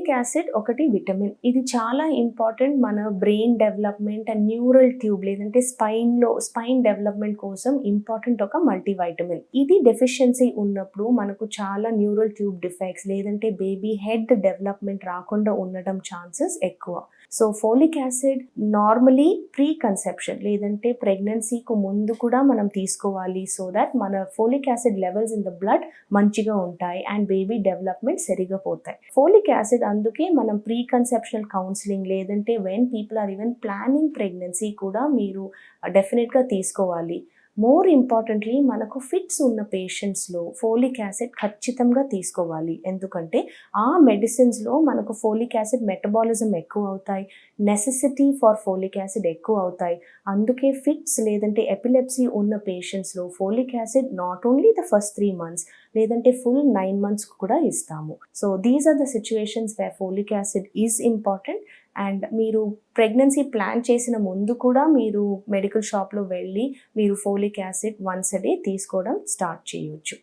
Folic acid ఒకటి vitamin. ఇది చాలా ఇంపార్టెంట్ మన brain development and neural tube లేదంటే స్పైన్ డెవలప్‌మెంట్ కోసం ఇంపార్టెంట్ ఒక మల్టీవైటమిన్. ఇది డెఫిషియన్సీ ఉన్నప్పుడు మనకు చాలా న్యూరల్ ట్యూబ్ డిఫెక్ట్స్ లేదంటే బేబీ హెడ్ డెవలప్‌మెంట్ రాకుండా ఉండడం ఛాన్సెస్ ఎక్కువ. So folic acid normally pre conception లేదంటే ప్రెగ్నెన్సీకి ముందు కూడా మనం తీసుకోవాలి. సో దట్ మన folic acid levels in the blood మంచిగా ఉంటాయి అండ్ బేబీ డెవలప్‌మెంట్ సరిగ్గా పోతాయి. ఫోలిక్ యాసిడ్ అందుకే మనం ప్రీ కన్సెప్షనల్ కౌన్సిలింగ్ లేదంటే when people are even planning pregnancy కూడా మీరు డెఫినెట్‌గా తీసుకోవాలి. మోర్ ఇంపార్టెంట్‌లీ మనకు ఫిట్స్ ఉన్న పేషెంట్స్‌లో ఫోలిక్ యాసిడ్ ఖచ్చితంగా తీసుకోవాలి. ఎందుకంటే ఆ మెడిసిన్స్‌లో మనకు ఫోలిక్ యాసిడ్ మెటబాలిజం ఎక్కువ అవుతాయి. నెసెసిటీ ఫర్ ఫోలిక్ యాసిడ్ ఎక్కువ అవుతాయి. అందుకే ఫిట్స్ లేదంటే ఎపిలెప్సీ ఉన్న పేషెంట్స్‌లో folic acid not only the first 3 months లేదంటే ఫుల్ 9 మంత్స్ కూడా ఇస్తాము. So these are the situations where folic acid is important. And మీరు ప్రెగ్నెన్సీ ప్లాన్ చేసిన ముందు కూడా మీరు మెడికల్ షాప్‌లో వెళ్ళి మీరు folic acid once a day తీసుకోవడం స్టార్ట్ చేయొచ్చు.